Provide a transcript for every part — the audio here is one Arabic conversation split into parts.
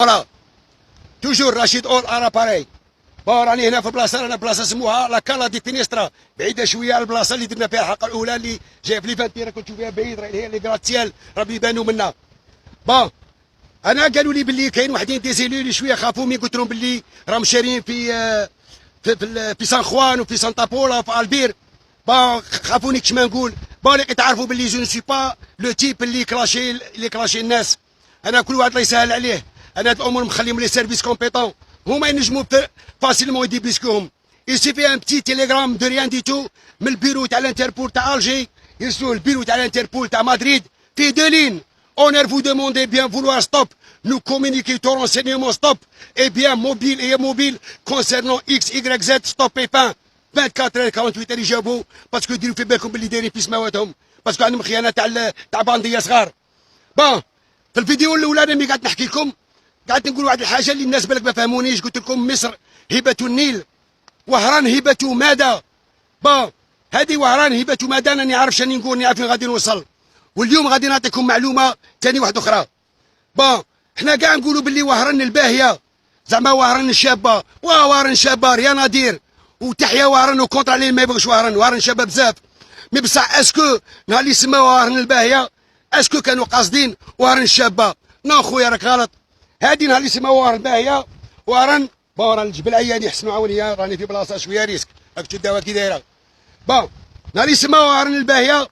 فوالا توجور رشيد اول ارا باري. بون راني هنا في بلاصه، رانا بلاصه سموها لا كالا دي فينيسترا، بعيده شويه على البلاصه اللي درنا فيها الحلقه الاولى اللي جايه في ليفانتي، راكم تشوفوا فيها بعيد، هي لي غراتيال راهم يبانوا منا. بون انا قالوا لي باللي كاين وحدين دي زيلو شويه خافوا مي، قلت لهم باللي راهم شارين في سان خوان وفي سانتا بولا وفي البير. بون خافوني كش ما نقول. بون لقيت تعرفوا باللي جو نسوي با لو تيب اللي كلاشي الناس. انا كل واحد الله يسهل عليه، انا هاد الامور مخليهم لي سيرفيس كومبيتون، هما ينجموا فاسيلمون يديبليسكوهم. يسيفي ان بتي تيليغرام دو ريان دي تو من البيرو تاع الانتربول تاع الجي، يرسلوا البيرو تاع الانتربول تاع مدريد فيه دو لين. Honneur vous demandez bien vouloir stop, nous communiquer tout renseignement stop, et bien mobile et immobile concernant X, Y, Z, stop et fin. 24 heures 48 heures يجاوبوا، باسكو يديروا في بالكم باللي دايرين في سماواتهم، باسكو عندهم خيانه تاع بانديه صغار. بون في الفيديو الاولى انا مي قعدت نحكي لكم، قعدت نقول واحد الحاجه اللي الناس بالك ما فهمونيش. قلت لكم مصر هبه النيل، وهران هبه ماذا. بون هذه وهران هبه ماذا، انا نعرف شاني نقول، نعرف فين غادي نوصل. واليوم غادي نعطيكم معلومه ثاني واحده اخرى. بون حنا كاع نقولوا باللي وهران الباهيه، زعما وهران الشابه، وهران شابه ريان ادير، وتحيا وهران وكونتر عليه ما يبغوش وهران، وهران شابه بزاف. مي بصح اسكو نهار اللي سماو وهران الباهيه اسكو كانوا قاصدين وهران الشابه؟ نو خويا راك غلط. هادي نهار اللي سماو وهران الباهيه وهران، بون راه الجبل عياني يحسنوا عاوني، راني في بلاصه شويه ريسك، راك تشوف الدواء كي دايره. بون نهار اللي سماو وهران الباهيه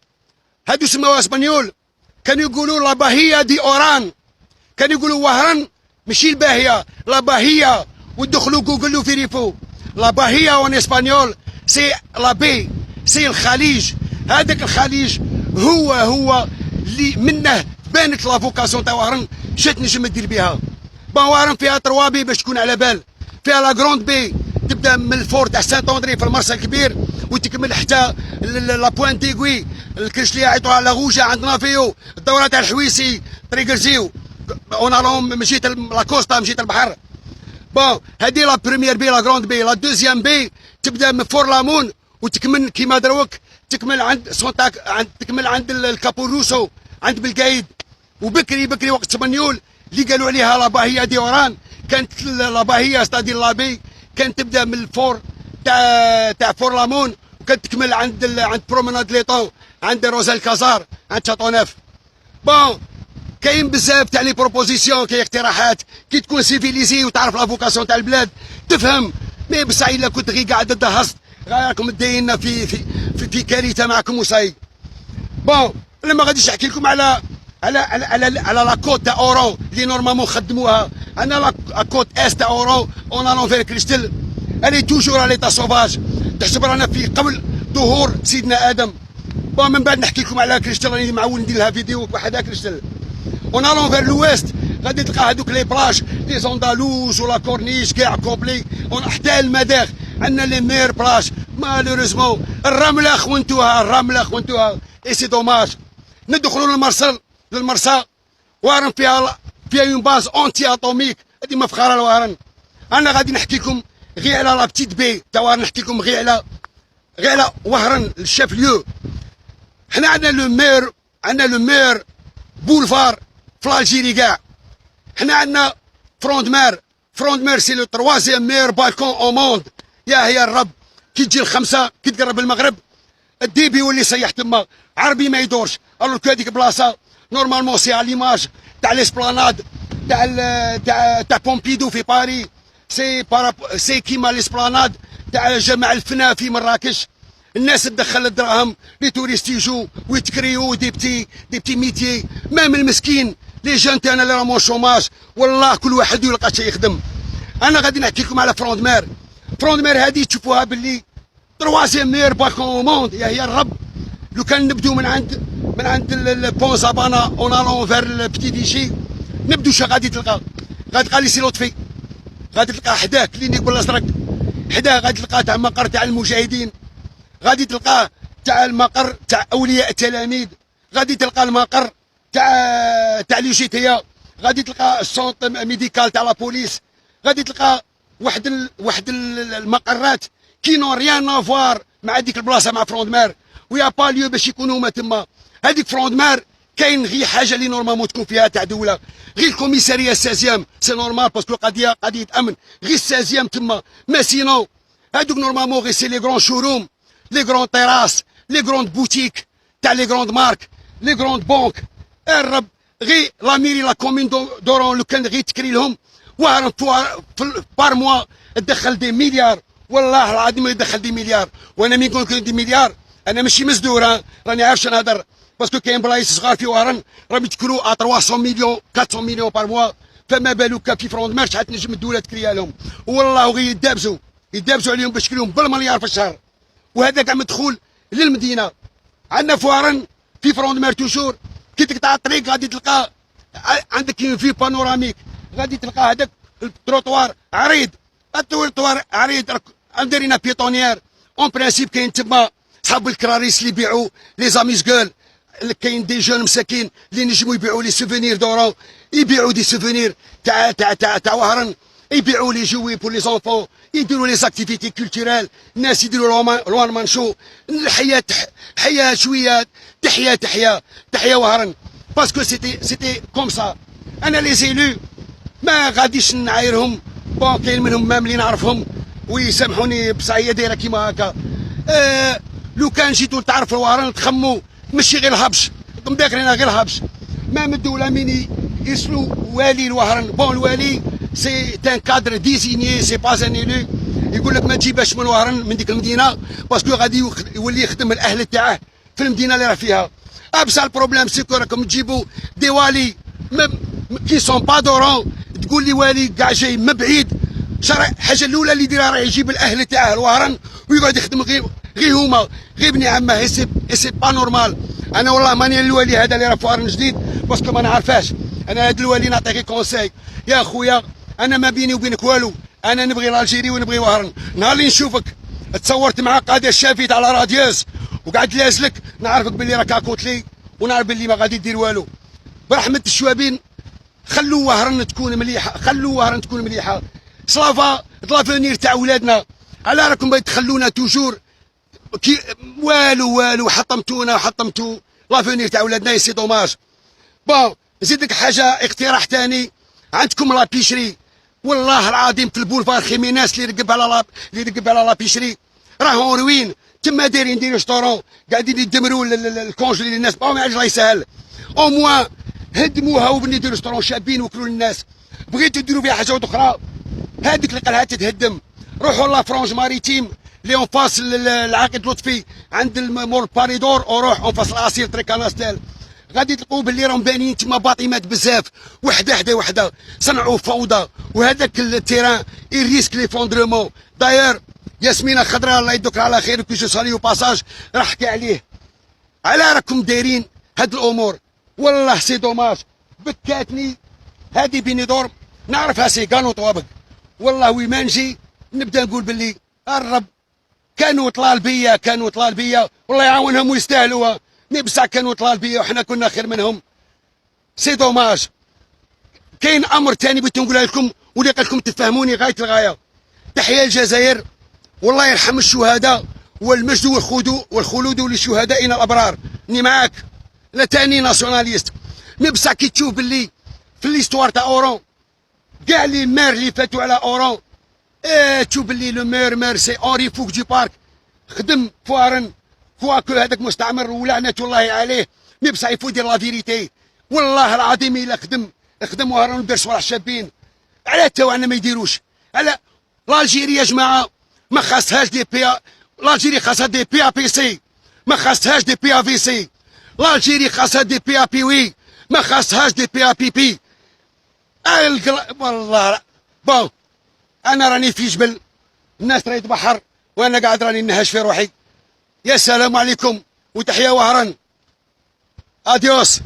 هادو سماوها اسبانيول، كانوا يقولوا لا باهيه دي اوران، كانوا يقولوا وهران ماشي الباهيه، لا باهيه. ودخلوا جوجل وفيريفو لا باهيه اون اسبانيول سي لا بي، سي الخليج. هذاك الخليج هو اللي منه بانت لا فوكاسيون تاع وهران، شات نجم دير بها. بون وهران فيها 3 بي باش تكون على بال، فيها لا كروند بي تبدا من الفور تاع سانت اندري في المرسى الكبير وتكمل حتى لا بوان ديغوي، الكرش اللي يعيطوا على غوجه عندنا فيو، الدوره تاع الحويسي، طريق الزيو، اون الون مشيت لاكوستا، مشيت البحر. بون هذه لا بروميير بي، لا كروند بي. لا دوزيام بي تبدا من فور لامون وتكمل كيما دروك، تكمل عند سونتاك، تكمل عند الكابوروسو، عند بالقايد. وبكري وقت سبانيول اللي قالوا عليها لا باهيه دي اوران، كانت لا باهيه ستادي لابي، كانت تبدا من الفور تاع فور لامون، وكانت تكمل عند برومناد ليطون، عند روزال كازار، عند شاطونيف. بون كاين بزاف تاع لي بروبوزيسيون، كاين اقتراحات كي تكون سيفيليزي وتعرف لافوكاسيون تاع البلاد تفهم. مي بصح الا كنت غير قاعد دهست راكم دايرين في كارثه معكم وصاي. بون انا ما غاديش نحكي لكم على لا كوت تاع اورو اللي نورمالمون خدموها. انا لا كوت است تاع اورو اون الون فير كريستل الي توجور على ليتا سوفاج، تحسب رانا في قبل ظهور سيدنا ادم. بون من بعد نحكي لكم على كريستل، راني معول ندير لها فيديو وحدها كريستل. اون الون فير لويست غادي تلقى هذوك لي بلاج لي زوندالوز ولا كورنيش كاع كومبلي، حتى المداخ عندنا لي مير بلاج. مالوريزمون الرمله خونتوها اي سي دوماج. ندخلوا للمرسى وهران فيها اون باز اونتي اتوميك، هذه مفخره لوهران. انا غادي نحكي لكم غير على لا بتيت بي تاع وهران، نحكي لكم غير على وهران الشاف ليو. حنا عندنا لو مير بولفار في الجيري كاع. حنا عندنا فروند مير سي لو تروازيام مير بالكون او موند. يا هي الرب كي تجي الخمسه كي تقرب المغرب الديبي يولي يصيح تما، عربي ما يدورش. الوغ كو هذيك بلاصه نورمالمون سي على ليماج تاع ليسبلاناد تاع بومبيدو في باري، سي كيما ليسبلاناد تاع جامع الفنا في مراكش. الناس تدخل الدراهم، لي توريست يجوا ويتكريو دي بتي ميتيي. مام المسكين لي جون تاعنا اللي راهم شوماج، والله كل واحد يلقى شي يخدم. انا غادي نحكي لكم على فروند مير هذه تشوفوها باللي تروازيام مير بالكون او موند. يا هي الرب. لو كان نبدو من عند البون زابانا اون الون فير البتي فيشي، نبدو شا غادي تلقى لي لطفي، غادي تلقى حداه كلينيك بالازرق، حداه غادي تلقى تاع مقر تاع المجاهدين، غادي تلقاه تاع المقر تاع اولياء التلاميذ، غادي تلقى المقر تاع ليجيتيا، غادي تلقى السونط ميديكال تاع لا بوليس، غادي تلقى واحد المقرات كي نون ريان افوار مع ديك البلاصه مع فروند مير، ويا با ليو باش يكونوا هما تما. هذيك فروند مير كاين غير حاجه اللي نورمالمون تكون فيها تاع دوله، غير الكوميساريه 16 سي نورمال باسكو قضيه امن، غير 16 تما، ما سينو هادوك نورمالمون غير سي لي غرون شوروم، لي غرون تيراس، لي غرون بوتيك تاع لي غرون مارك، لي غرون بونك. الرب غير لا ميري لا كومين دورون لو كان غير تكري لهم واعرف بار موا تدخل دي مليار، والله العظيم يدخل دي مليار. وانا مين نقول لكم دي مليار انا ماشي مزدور، راني عارف شنو نهضر، باسكو كاين بلايص صغار في وهران راهم يتكلوا 300 مليون 400 مليون بار موا، فما بالك في فروند مارش تنجم الدوله تكريا لهم، والله غير يدابزوا عليهم باش يكريهم بالمليار في الشهر. وهذا كاع مدخول للمدينه. عندنا في وهران في فروند مار توجور كي تقطع الطريق غادي تلقى عندك في بانوراميك، غادي تلقى هذاك التروطوار عريض، التروطوار عريض دايرين بيطونيير اون برانسيب. كاين تما صحاب الكراريس اللي يبيعوا لي زاميزكول، كاين دي جون مساكين اللي نجموا يبيعوا لي سوفونير دورون، يبيعوا دي سوفونير تاع وهران، يبيعوا لي جوي بور لي زونفون، يديروا لي زاكتيفيتي كولتورال، الناس يديروا لوان مان شو. الحياه حياه شويه تحيا وهران باسكو سيتي كوم سا. انا لي زيلو ما غاديش نعايرهم، بون كاين منهم مام اللي نعرفهم ويسامحوني بصح هي دايره كيما هكا. لو كان جيتو تعرفوا وهران تخموا ماشي غير الهبش، مذاكرين غير الهبش. مام الدوله مين يرسلوا والي الوهران، بون الوالي سي تان كادر ديزيني سي با ان ايلو، يقول لك ما تجيبهاش من وهران من ديك المدينه باسكو غادي يولي يخدم الاهل تاعه في المدينه اللي راه فيها. بصح البروبليم سيكو راكم تجيبوا دي والي كي سون با دورون، تقول لي والي كاع جاي من بعيد. الحاجه الاولى اللي يديرها راه يجيب الاهل تاعه الوهران ويقعد يخدم غير هما غير ابن عمه. سي با نورمال. انا والله ماني الوالي هذا اللي راه في وهران جديد باسكو ما نعرفاش. انا هذا الوالي نعطيك كونساي يا خويا، انا ما بيني وبينك والو، انا نبغي الجيري ونبغي وهران. نهار اللي نشوفك تصورت مع قاده الشافيت على راديوس وقعد لازلك نعرفك باللي راك كاكوتلي ونعرف باللي ما غادي دير والو. برحمه الشوابين خلوا وهران تكون مليحه، صلافا لافونير تاع ولادنا. على راكم باغي تخلونا توجور كي والو حطمتوا لافونير تاع ولادنا. سي دوماج. بون نزيدك حاجه اقتراح ثاني، عندكم لا بيشري والله العظيم في البولفار خيميناس اللي يرقب على لا بيشري راهو روين تما دايرين دي ريستورون قاعدين يدمروا الكونجلي للناس. ما عادش الله يسهل، او موان هدموها وبني دي ريستورون شابين وكلوا للناس. بغيتوا ديروا فيها حاجه اخرى هذيك اللي قالها تتهدم. روحوا لا فرونج ماريتيم اللي اون فاس العقيد لطفي عند مول باريدور، وروح اون فاس العصير تريكاناستيل، غادي تلقوا باللي راهم بانيين تما باطيمات بزاف، وحده صنعوا فوضى. وهذاك التيران يريسك لي فوندرومون. داير ياسمينه خضراء الله يدك على خير كي جو ساليو باساج راح حكي عليه. على راكم دايرين هاد الامور؟ والله سي دوماج. بكاتني هادي بيني دور نعرفها سي كانو طوابق. والله وين ما نجي نبدا نقول باللي الرب كانوا طلال بيا والله يعاونهم ويستاهلوها، بصح كانوا طلال بيا وحنا كنا خير منهم. سي دوماج. كاين امر ثاني بغيت نقولها لكم واللي قال لكم تفهموني غايه الغايه. تحيا الجزائر، والله يرحم الشهداء والمجد والخلود لشهدائنا الابرار. اني معاك، لا تاني ناسيوناليست، بصح كي تشوف باللي في ليستوار تاع اورون كاع لي مير اللي فاتوا على اورون، تشوف باللي لو مير سي اونري فوق دي بارك خدم فوارن كواكو هذاك مستعمر ولعنة الله عليه. بصح يفو يدير لا فيريتي. والله العظيم الا خدم وهران ودار صوالح شابين. على تاوعنا ما يديروش؟ على الجيري يا جماعه ما خاصهاش دي الجيري خاصها دي بي سي، ما خاصهاش دي في سي. الجيري خاصها دي بي وي، ما خاصهاش دي بي. والله بون انا راني في جبل، الناس راهي تبحر وانا قاعد راني نهش في روحي. يا سلام عليكم وتحيا وهران. اديوس.